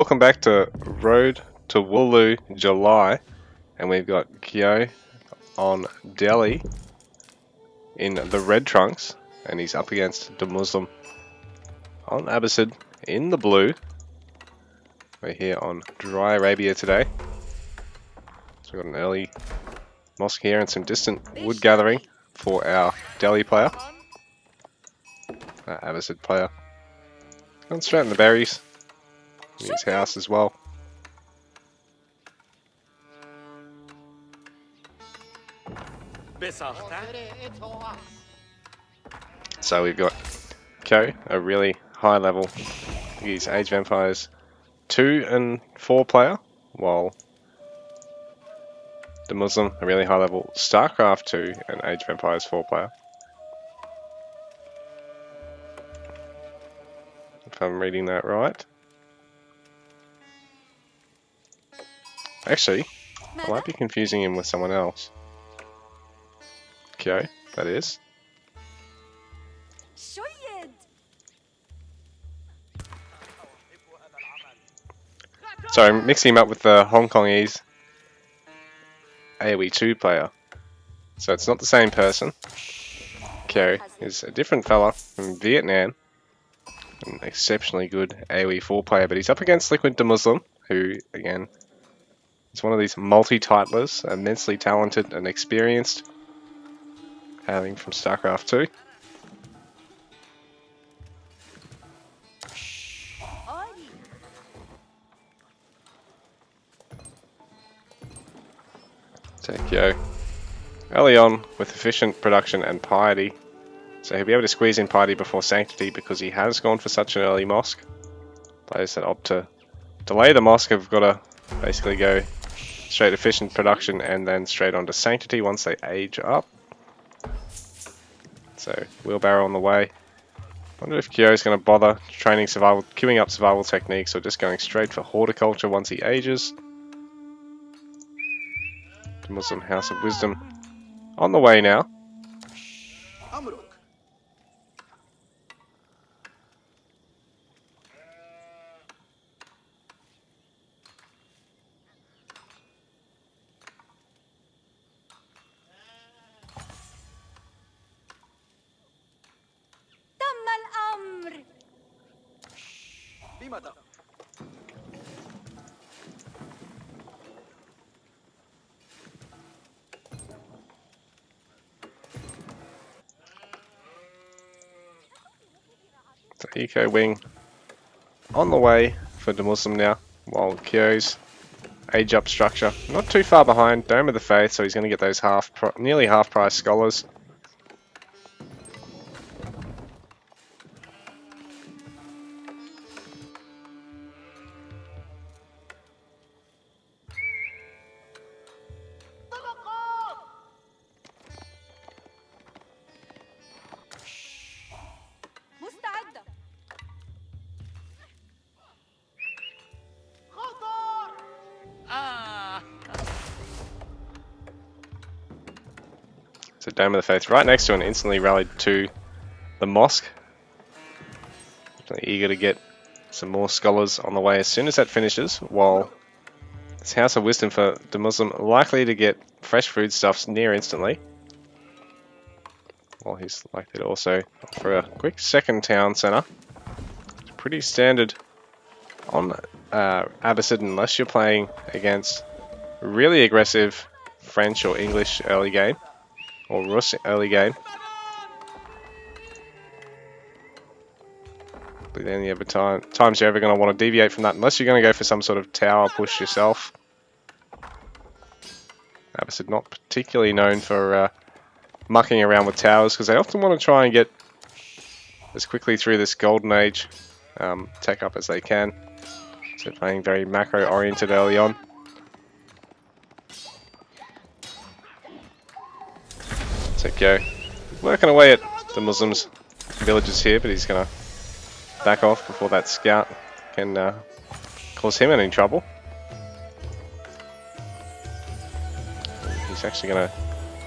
Welcome back to Road to Wololo July, and we've got Kyo on Delhi in the red trunks, and he's up against the Muslim on Abbasid in the blue. We're here on Dry Arabia today, so we've got an early mosque here and some distant wood gathering for our Delhi player, Abbasid player. Going straight in the berries. In his house as well. So we've got Kyo, a really high level. He's Age of Empires 2 and 4 player, while the Muslim, a really high level StarCraft 2 and Age of Empires 4 player. If I'm reading that right. Actually, I might be confusing him with someone else. Kyo, that is. So I'm mixing him up with the Hong Kongese AoE2 player. So it's not the same person. Kyo is a different fella from Vietnam. An exceptionally good AoE4 player, but he's up against Liquipdia, who, again, is one of these multi-titlers, immensely talented and experienced, hailing from StarCraft 2. Kyo early on with efficient production and piety, so he'll be able to squeeze in piety before sanctity because he has gone for such an early mosque. Players that opt to delay the mosque have got to basically go straight efficient production and then straight onto sanctity once they age up. So wheelbarrow on the way. Wonder if Kyo is going to bother training survival, queuing up survival techniques, or just going straight for horticulture once he ages. The Muslim House of Wisdom on the way now. So Eco Wing on the way for the Muslim now, while Kyo's age up structure not too far behind. Dome of the Faith, so he's going to get those nearly half price scholars. So Dome of the Faith right next to and instantly rallied to the mosque. Definitely eager to get some more scholars on the way as soon as that finishes, while this House of Wisdom for the Muslim likely to get fresh foodstuffs near instantly. While he's likely to also offer a quick second town centre. It's pretty standard on Abbasid unless you're playing against really aggressive French or English early game. Or Rus early game. But the only other times you're ever going to want to deviate from that, unless you're going to go for some sort of tower push yourself. Abbasid not particularly known for mucking around with towers, because they often want to try and get as quickly through this golden age tech up as they can. So playing very macro oriented early on. Kyo working away at the Muslims' villages here, but he's going to back off before that scout can cause him any trouble. He's actually going to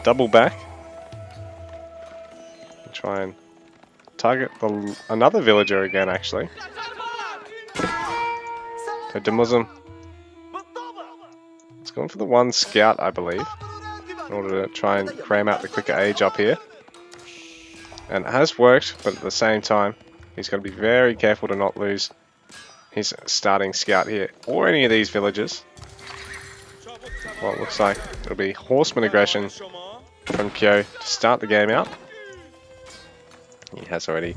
double back and try and target another villager again, actually. So Demuslim is going for the one scout, I believe, in order to try and cram out the quicker age up here. And it has worked, but at the same time, he's got to be very careful to not lose his starting scout here, or any of these villagers. Well, it looks like it'll be horseman aggression from Kyo to start the game out. He has already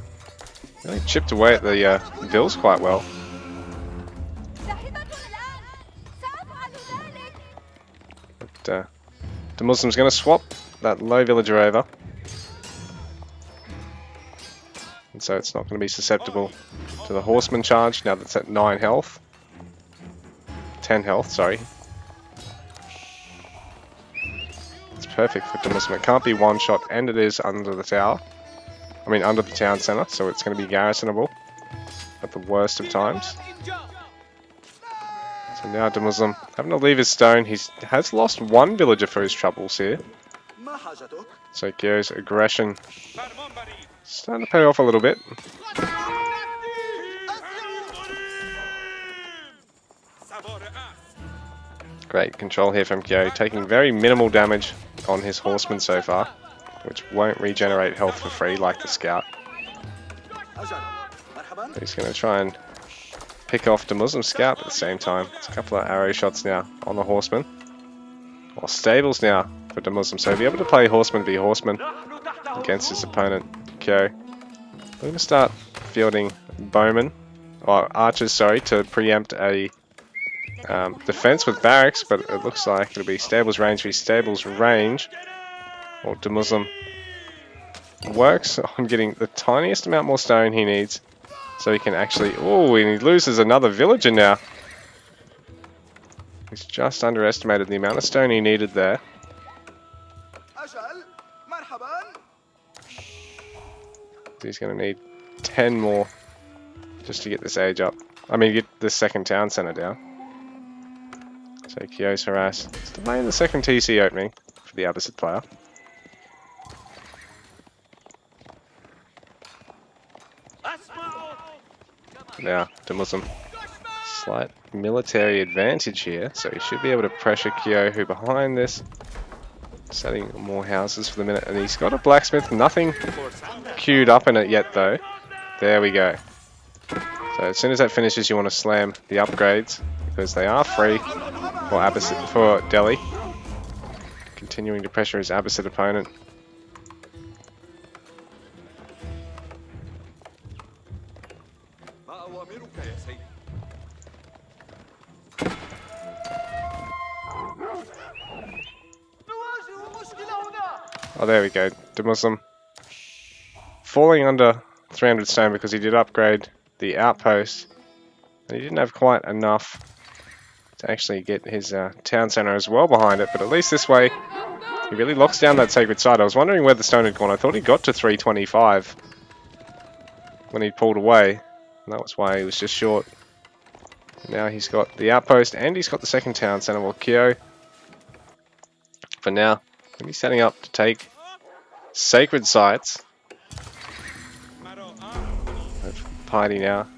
really chipped away at the bills quite well. But the Muslim's going to swap that low villager over. And so it's not going to be susceptible to the horseman charge now that's at 9 health. 10 health, sorry. It's perfect for Demuslim. It can't be one shot, and it is under the tower. I mean, under the town centre, so it's going to be garrisonable at the worst of times. So now Demuslim having to leave his stone. He has lost one villager for his troubles here. So Kyo's aggression starting to pay off a little bit. Great control here from Kyo, taking very minimal damage on his horseman so far, which won't regenerate health for free like the scout. He's going to try and pick off the Muslim scout at the same time. It's a couple of arrow shots now on the horseman. Or stables now for the Muslim, so he'll be able to play horseman v horseman against his opponent, Kyo. We're going to start fielding bowmen, or archers, sorry, to preempt a defense with barracks, but it looks like it'll be stables range v stables range. Or Demuslim works on getting the tiniest amount more stone he needs, so he can actually... Oh, and he loses another villager now. He's just underestimated the amount of stone he needed there. He's going to need 10 more just to get this age up. I mean, get the second town centre down. So Kyo's harass. It's delaying the second TC opening for the opposite player. Now, Demuslim, slight military advantage here, so he should be able to pressure Kyo, who behind this, setting more houses for the minute, and he's got a blacksmith, nothing queued up in it yet though. There we go. So as soon as that finishes, you want to slam the upgrades, because they are free for Delhi. Continuing to pressure his opposite opponent. Oh, there we go. Demuslim falling under 300 stone because he did upgrade the outpost. And he didn't have quite enough to actually get his town centre as well behind it. But at least this way, he really locks down that sacred site. I was wondering where the stone had gone. I thought he got to 325 when he pulled away. And that was why he was just short. Now he's got the outpost and he's got the second town centre. Well, Kyo, for now, going to be setting up to take sacred sites. Piety now.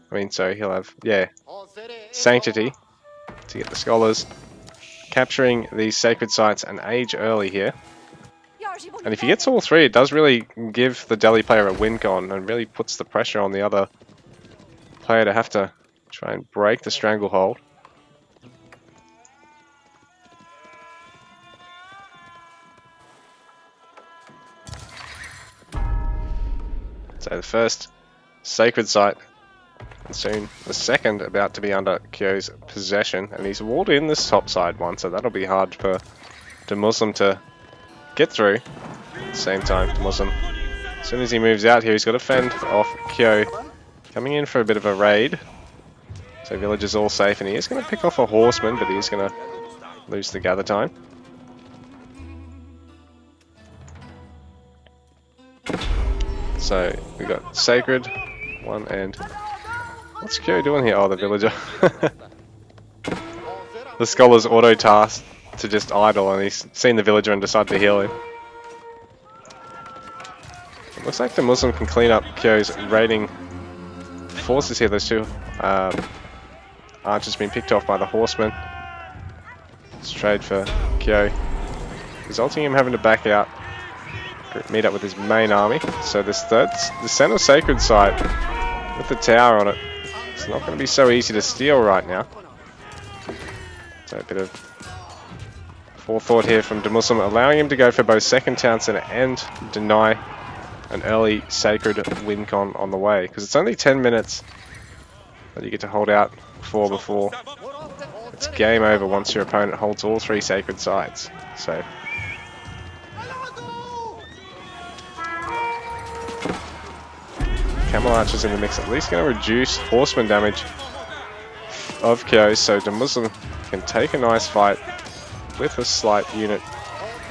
I mean, so he'll have, yeah, sanctity to get the scholars. Capturing these sacred sites an age early here. And if he gets all three, it does really give the Delhi player a win con and really puts the pressure on the other player to have to try and break the stranglehold. So the first sacred site, and soon the second about to be under Kyo's possession, and he's walled in this top side one, so that'll be hard for Demuslim to get through. At the same time, Demuslim, as soon as he moves out here, he's got to fend off Kyo coming in for a bit of a raid. So village is all safe, and he is going to pick off a horseman, but he is going to lose the gather time. So we got sacred one, and what's Kyo doing here? Oh, the villager. The scholar's auto tasked to just idle, and he's seen the villager and decided to heal him. It looks like the Muslim can clean up Kyo's raiding forces here. Those two archer's been picked off by the horseman. Straight for Kyo, resulting in him having to back out, meet up with his main army. So the center sacred site with the tower on it, it's not going to be so easy to steal right now. So a bit of forethought here from Demuslim, allowing him to go for both second town center and deny an early sacred win con on the way, because it's only 10 minutes that you get to hold out for before it's game over once your opponent holds all 3 sacred sites. So Camel Archer's in the mix, at least going to reduce horseman damage of Kyo, so Demuslim can take a nice fight with a slight unit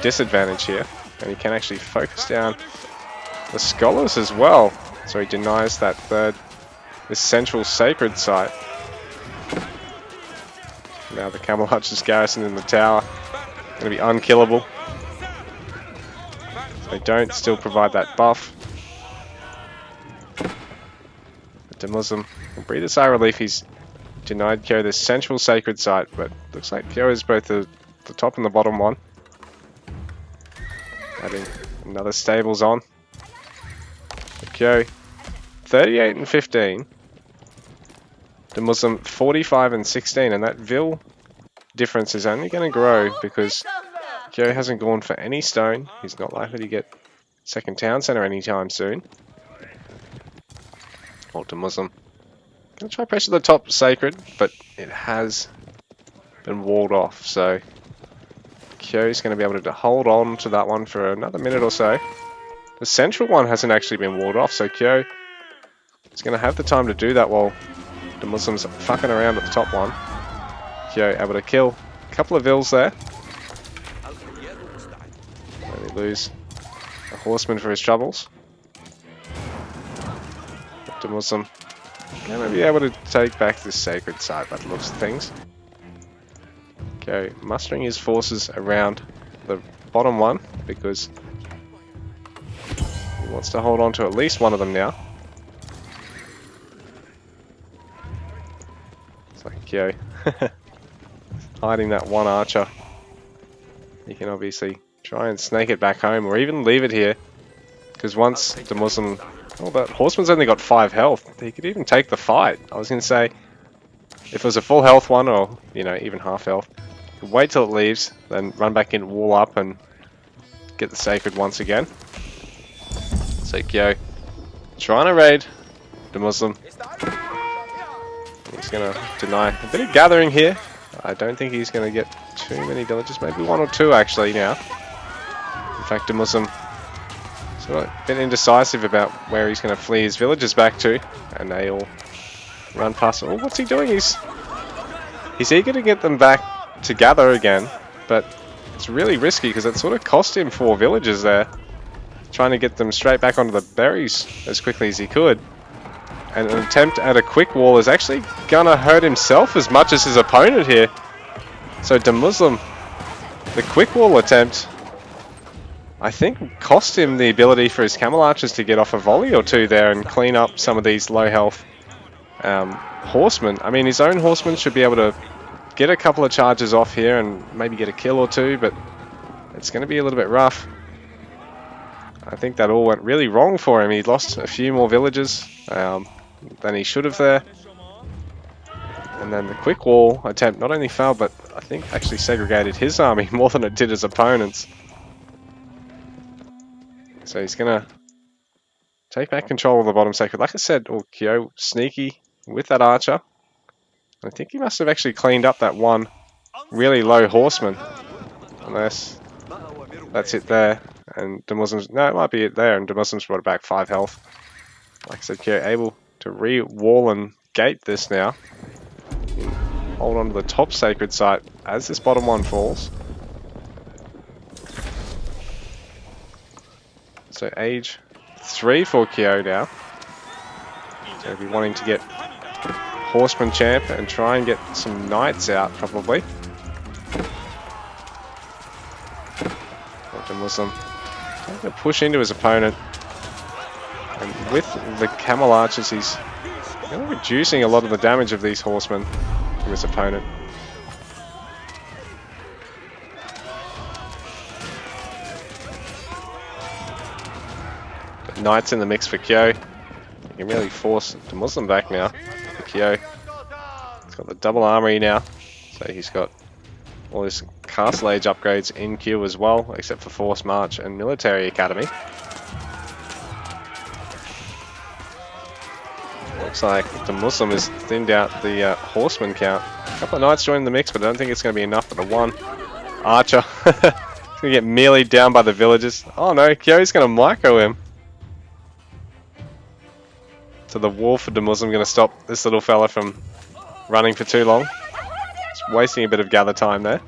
disadvantage here, and he can actually focus down the scholars as well. So he denies that third essential sacred site. Now the Camel Archer's garrison in the tower going to be unkillable. They don't still provide that buff. But Demuslim will breathe a sigh of relief. He's denied Kyo this central sacred site, but looks like Kyo is both the top and the bottom one. Adding another stables on. Kyo 38 and 15. Demuslim 45 and 16, and that Vil difference is only going to grow because Kyo hasn't gone for any stone. He's not likely to get second town center anytime soon. Or Demuslim going to try pressure the top sacred, but it has been walled off, so Kyo's going to be able to hold on to that one for another minute or so. The central one hasn't actually been walled off, so Kyo is going to have the time to do that while the Muslims fucking around at the top one. Kyo able to kill a couple of Vils there. Only lose a horseman for his troubles. The Muslim going to be able to take back this sacred site by the looks of things. Kyo mustering his forces around the bottom one because he wants to hold on to at least one of them now. It's like Kyo hiding that one archer. You can obviously try and snake it back home or even leave it here, because once the Muslim... Oh, that horseman's only got 5 health. He could even take the fight. I was going to say, if it was a full health one or, you know, even half health, wait till it leaves, then run back in, wall up and get the sacred once again. So Kyo trying to raid the Muslim. He's going to deny a bit of gathering here. I don't think he's going to get too many villages, maybe 1 or 2 actually now. In fact, the Muslim sort of a bit indecisive about where he's going to flee his villagers back to, and they all run past him. Oh, what's he doing? He's eager to get them back to gather again, but it's really risky because it sort of cost him 4 villagers there, trying to get them straight back onto the berries as quickly as he could. And an attempt at a quick wall is actually gonna hurt himself as much as his opponent here. So Demuslim, the quick wall attempt, I think cost him the ability for his camel archers to get off a volley or 2 there and clean up some of these low health horsemen. I mean, his own horsemen should be able to get a couple of charges off here and maybe get a kill or 2, but it's going to be a little bit rough. I think that all went really wrong for him. He lost a few more villagers than he should have there. And then the quick wall attempt not only failed, but I think actually segregated his army more than it did his opponents. So he's going to take back control of the bottom sacred. Like I said, Kyo sneaky with that archer. I think he must have actually cleaned up that one really low horseman. Unless that's it there. And the Muslims... No, it might be it there. And the Muslims brought it back 5 health. Like I said, Kyo able to re-wall and gate this now. Hold on to the top sacred site as this bottom one falls. So age 3 for Kyo now. So he'll be wanting to get Horseman Champ and try and get some Knights out probably. Dr. Muslim trying to push into his opponent. And with the Camel Archers, he's reducing a lot of the damage of these horsemen. from his opponent. But Knight's in the mix for Kyo. He can really force the Muslim back now for Kyo. He's got the double armory now, so he's got all his castle age upgrades in queue as well, except for Force March and Military Academy. Looks like the Muslim has thinned out the horseman count. A couple of Knights joining the mix, but I don't think it's going to be enough for the one. Archer. He's going to get melee down by the villagers. Oh no, Kyo's going to micro him. So the wolf of the Muslim going to stop this little fella from running for too long. It's wasting a bit of gather time there.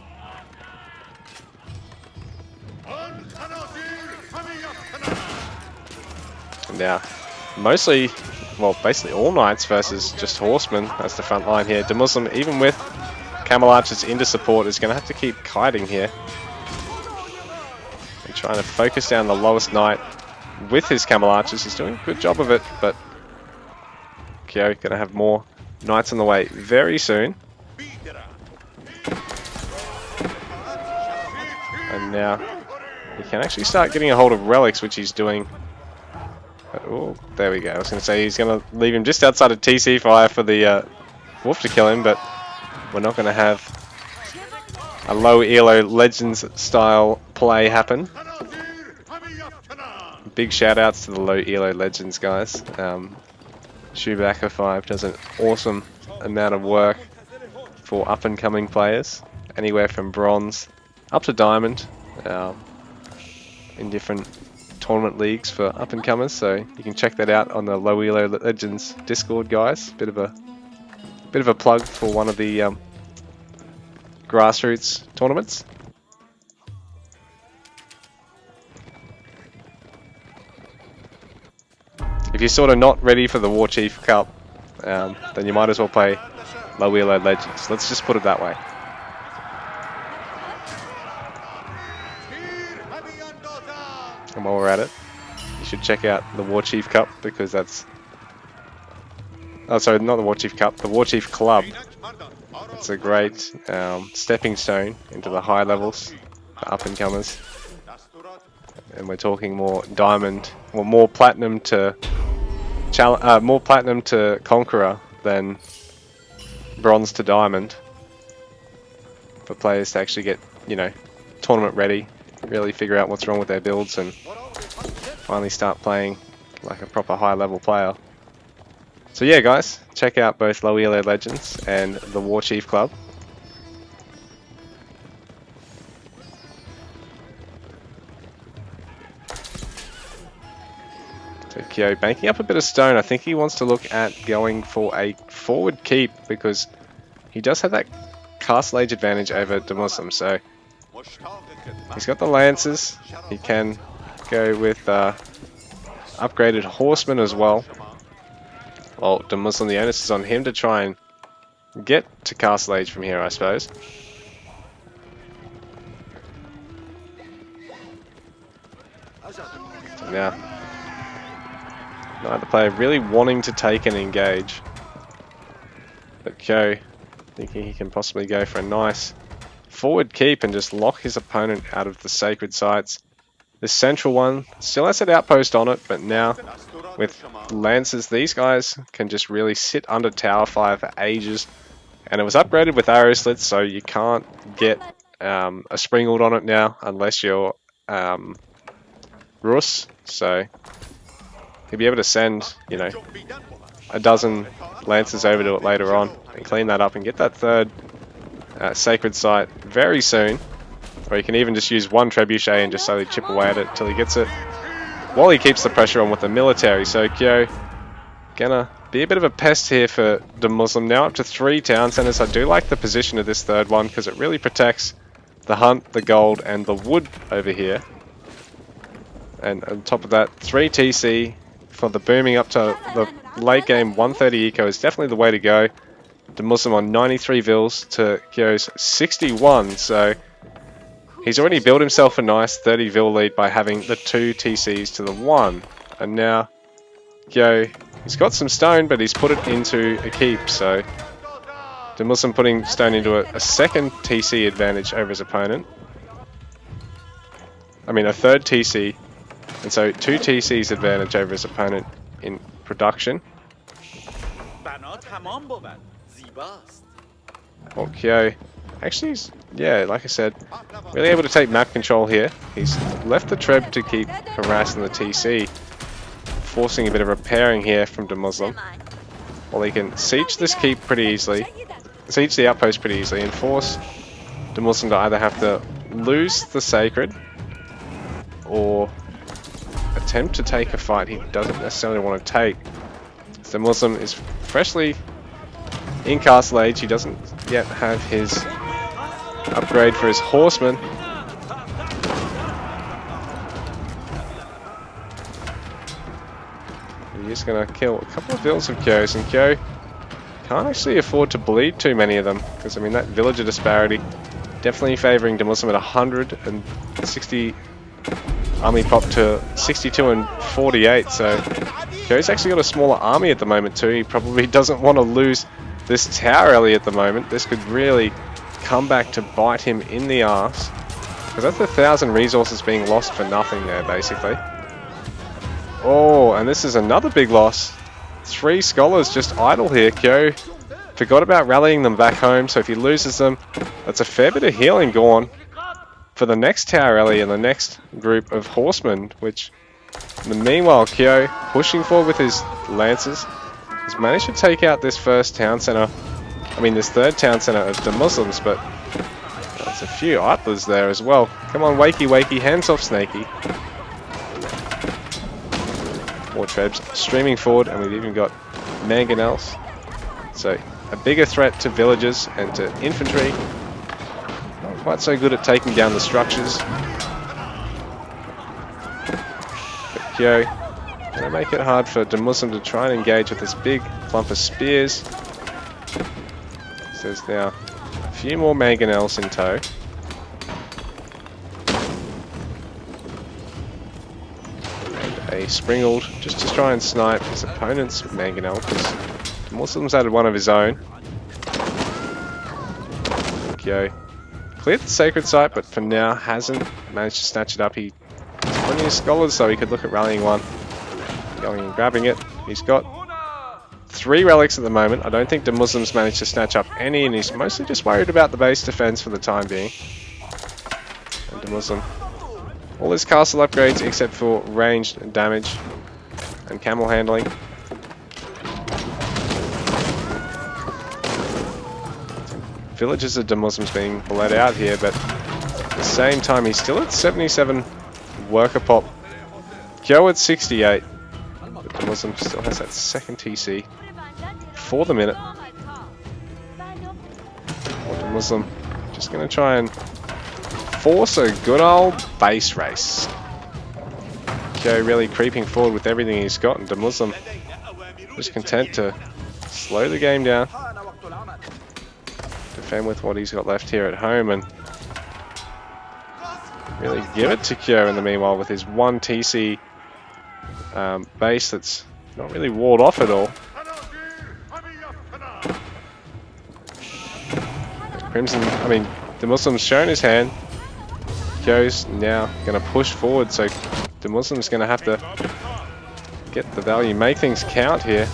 And now, mostly, well, basically all Knights versus just Horsemen as the front line here. The Muslim, even with Camel Archers into support, is going to have to keep kiting here. And trying to focus down the lowest Knight with his Camel Archers. He's doing a good job of it, but Kyo going to have more Knights on the way very soon. And now he can actually start getting a hold of relics, which he's doing. Oh, there we go. I was going to say he's going to leave him just outside of TC fire for the wolf to kill him, but we're not going to have a low ELO Legends style play happen. Big shout outs to the low ELO Legends guys. Chewbacca 5 does an awesome amount of work for up and coming players, anywhere from bronze up to diamond, in different tournament leagues for up and comers. So you can check that out on the Low Elo Legends Discord, guys. Bit of a plug for one of the grassroots tournaments. If you're sort of not ready for the Warchief Cup, then you might as well play Low Elo Legends. Let's just put it that way. And while we're at it, you should check out the Warchief Cup, because that's... Oh, sorry, not the Warchief Cup, the Warchief Club. It's a great stepping stone into the high levels for up-and-comers. And we're talking more diamond, or more platinum to Conqueror than bronze to diamond, for players to actually get, you know, tournament ready, really figure out what's wrong with their builds, and finally start playing like a proper high level player. So yeah guys, check out both Low Elo Legends and the Warchief Club. So Kyo banking up a bit of stone. I think he wants to look at going for a forward keep, because he does have that castle age advantage over the Muslim. So he's got the Lancers. He can go with upgraded Horsemen as well. Well, the Muslim, the onus is on him to try and get to castle age from here, I suppose. So now, neither player really wanting to take and engage. But Kyo thinking he can possibly go for a nice forward keep and just lock his opponent out of the sacred sites. This central one still has an outpost on it, but now with Lancers, these guys can just really sit under tower fire for ages. And it was upgraded with arrow slits, so you can't get a springald on it now unless you're Rus. So he'll be able to send, you know, a dozen Lancers over to it later on and clean that up and get that third sacred site very soon. Or you can even just use one trebuchet and just slowly chip away at it until he gets it, while he keeps the pressure on with the military. So Kyo gonna be a bit of a pest here for the Muslim. Now up to 3 town centers. I do like the position of this third one, because it really protects the hunt, the gold, and the wood over here. And on top of that, 3 TC for the booming up to the late game 130 eco is definitely the way to go. The Muslim on 93 vils to Kyo's 61, so he's already built himself a nice 30 vil lead by having the 2 TCs to the 1. And now Kyo, he's got some stone, but he's put it into a keep, so Demuslim putting Stone into a second TC advantage over his opponent. I mean, a third TC. And so 2 TCs advantage over his opponent in production. Well, Kyo actually, yeah, like I said, really able to take map control here. He's left the Treb to keep harassing the TC, forcing a bit of repairing here from Demuslim. Well, he can siege this keep pretty easily, siege the outpost pretty easily, and force Demuslim to either have to lose the Sacred or attempt to take a fight he doesn't necessarily want to take. Demuslim is freshly in Castle Age. He doesn't yet have his upgrade for his horseman. He's going to kill a couple of villas of Kyo's, and Kyo can't actually afford to bleed too many of them, because I mean that villager disparity definitely favouring Demuslim at 160 army pop to 62 and 48, so Kyo's actually got a smaller army at the moment too. He probably doesn't want to lose this tower early at the moment. This could really come back to bite him in the arse, because that's 1,000 resources being lost for nothing there basically. Oh, and this is another big loss. 3 scholars just idle here. Kyo forgot about rallying them back home, so if he loses them, that's a fair bit of healing gone for the next tower rally and the next group of horsemen, which meanwhile Kyo pushing forward with his lancers has managed to take out this first town center. I mean this third town center of the Muslims, but there's a few idlers there as well. Come on, wakey wakey, hands off Snakey. More Trebs streaming forward, and we've even got mangonels. So a bigger threat to villagers and to infantry. Not quite so good at taking down the structures. But Kyo gonna make it hard for Demuslim to try and engage with this big clump of spears. So there's now a few more mangonels in tow. A Springald just to try and snipe his opponent's mangonel, because the Muslims added one of his own. Kyo cleared the sacred site, but for now hasn't managed to snatch it up. He's plenty of scholars, so he could look at rallying one, going and grabbing it. He's got 3 relics at the moment. I don't think the Muslims managed to snatch up any, and he's mostly just worried about the base defense for the time being. And the Muslim, all his castle upgrades except for ranged and damage and camel handling. Villages of the Muslims being bled out here, but at the same time he's still at 77 worker pop. Kyo at 68, but the Muslim still has that second TC for the minute. The Muslim just going to try and force a good old base race. Kyo really creeping forward with everything he's got, and the Muslim just content to slow the game down, defend with what he's got left here at home, and really give it to Kyo in the meanwhile with his 1 TC base that's not really walled off at all. Crimson, I mean, the Muslim's shown his hand. Kyo's now going to push forward, so the Muslim's going to have to get the value, make things count here.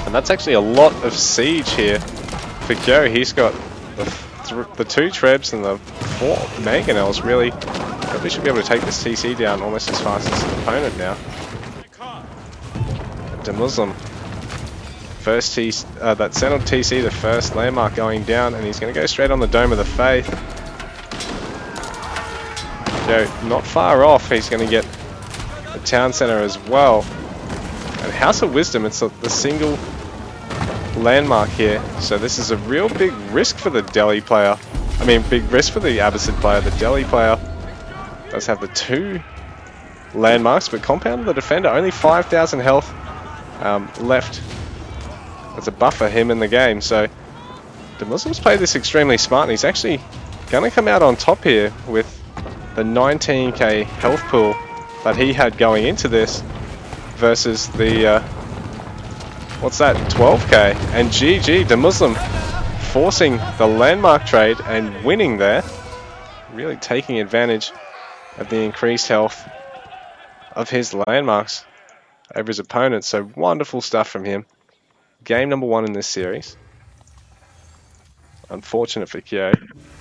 And that's actually a lot of siege here for Kyo. He's got the 2 Trebs and the 4 mangonels. Really should be able to take this TC down almost as fast as his opponent now. And the Muslim, first that Sentinel TC, the first landmark going down, and he's going to go straight on the Dome of the Faith. Kyo not far off, he's going to get the town center as well. And House of Wisdom, it's the single landmark here, so this is a real big risk for the Delhi player. I mean, big risk for the Abbasid player. The Delhi player does have the 2 landmarks, but Compound the Defender, only 5,000 health left as a buffer him in the game, so the Muslims play this extremely smart, and he's actually going to come out on top here with the 19k health pool that he had going into this versus the What's that? 12k. And GG, the Muslim forcing the landmark trade and winning there. Really taking advantage of the increased health of his landmarks over his opponent. So wonderful stuff from him. Game number 1 in this series. Unfortunate for Kyo.